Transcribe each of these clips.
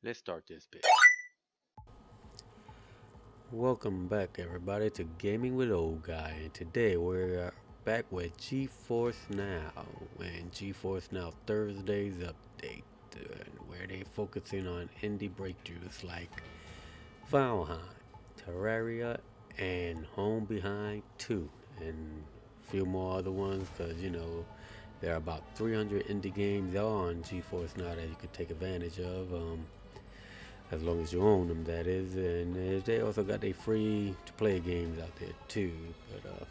Let's start this bit. Welcome back, everybody, to Gaming with Old Guy. And today we're back with GeForce Now and GeForce Now Thursdays update, where they focusing on indie breakthroughs like Valheim, Terraria, and Home Behind 2, and a few more other ones because there are about 300 indie games on GeForce Now that you could take advantage of. As long as you own them, that is. And they also got their free to play games out there too. But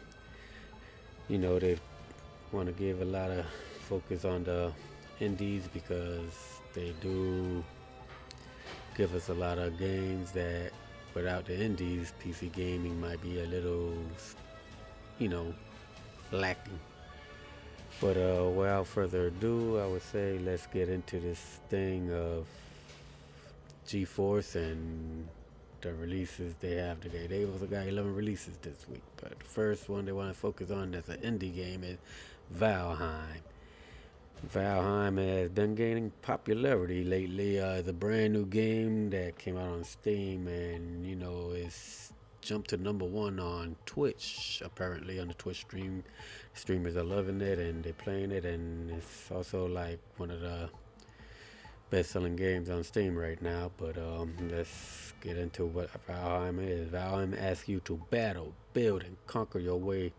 they want to give a lot of focus on the indies because they do give us a lot of games that without the indies, PC gaming might be a little, you know, lacking. But without further ado, I would say let's get into this thing of GeForce and the releases they have today. They also got 11 releases this week, but the first one they want to focus on that's an indie game is Valheim. Valheim has been gaining popularity lately. It's a brand new game that came out on Steam, and it's jumped to number one on Twitch. Apparently, on the Twitch stream, streamers are loving it and they're playing it, and it's also like one of the best-selling games on Steam right now. But let's get into what Valheim is. Valheim asks you to battle, build, and conquer your way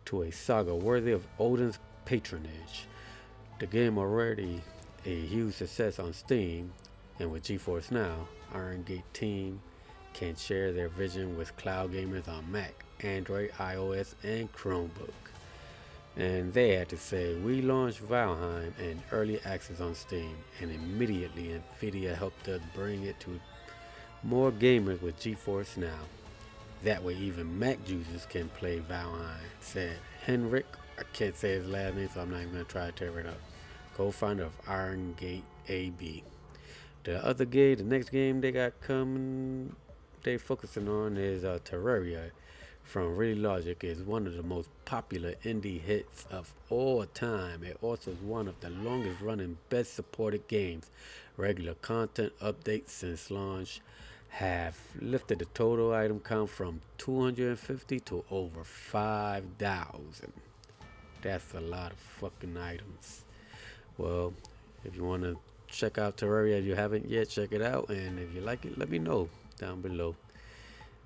to a saga worthy of Odin's patronage. The game already a huge success on Steam, and with GeForce Now, Iron Gate team can share their vision with cloud gamers on Mac, Android, iOS, and Chromebook. And they had to say, we launched Valheim in early access on Steam, and immediately Nvidia helped us bring it to more gamers with GeForce Now. That way even Mac users can play Valheim, said Henrik. I can't say his last name, so I'm not even going to try to tear it up. Co-founder of Iron Gate AB. The next game they got coming, they focusing on is Terraria from Really Logic. Is one of the most popular indie hits of all time. It also is one of the longest running, best supported games. Regular content updates since launch have lifted the total item count from 250 to over 5,000. That's a lot of fucking items. Well, if you want to check out Terraria, if you haven't yet, check it out. And if you like it, let me know down below.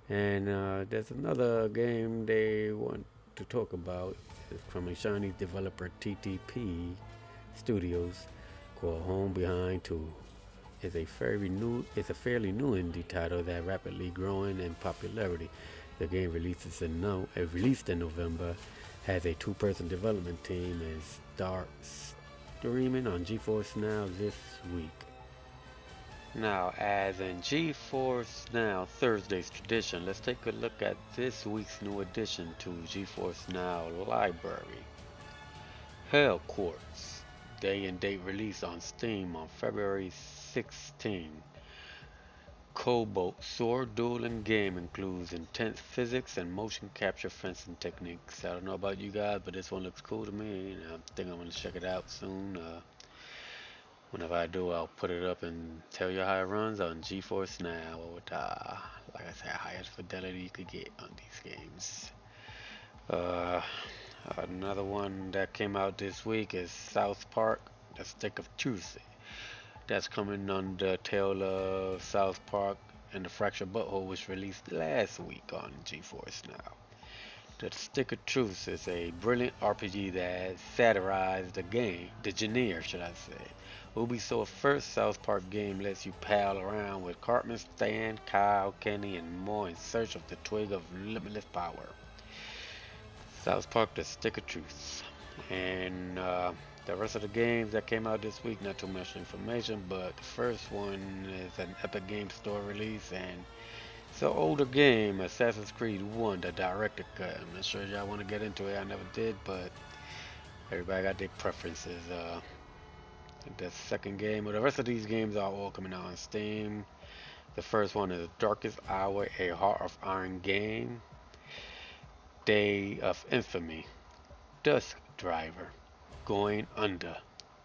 And there's another game they want to talk about. It's from a Chinese developer TTP Studios called Home Behind 2. It's a fairly new indie title that rapidly growing in popularity. The game released in November, has a two-person development team, and starts streaming on GeForce Now this week. Now, as in GeForce Now Thursday's tradition, let's take a look at this week's new addition to GeForce Now library. Hell Quartz, day and date release on Steam on February 16. Cobalt sword dueling game includes intense physics and motion capture fencing techniques. I don't know about you guys, but this one looks cool to me. And I think I'm gonna check it out soon. Whenever I do, I'll put it up and tell you how it runs on GeForce Now with, like I said, highest fidelity you could get on these games. Uh, Another one that came out this week is South Park: The Stick of Truth. That's coming on the tail of South Park and the Fractured Butthole, was released last week on GeForce Now. The Stick of Truth is a brilliant RPG that satirized the genre, should I say. Ubisoft's first South Park game lets you pal around with Cartman, Stan, Kyle, Kenny, and more in search of the twig of limitless power. South Park: The Stick of Truth. And the rest of the games that came out this week, not too much information, but the first one is an Epic Game Store release, and it's an older game, Assassin's Creed 1, the director cut. I'm not sure if y'all want to get into it, I never did, but everybody got their preferences. The second game, or the rest of these games are all coming out on Steam. The first one is Darkest Hour, a Heart of Iron game. Day of Infamy, Dusk Driver, Going Under,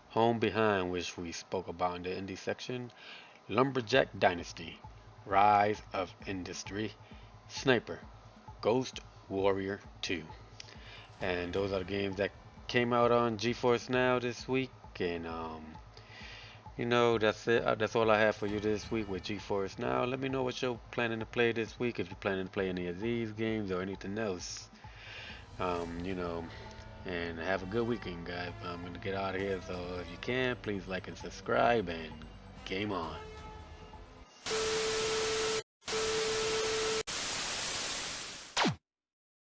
Home Behind, which we spoke about in the indie section, Lumberjack Dynasty, Rise of Industry, Sniper, Ghost Warrior 2. And those are the games that came out on GeForce Now this week. And that's it. That's all I have for you this week with GeForce Now. Let me know what you're planning to play this week. If you're planning to play any of these games or anything else. Um, you know, and have a good weekend, guys. I'm gonna get out of here. So if you can, please like and subscribe and game on.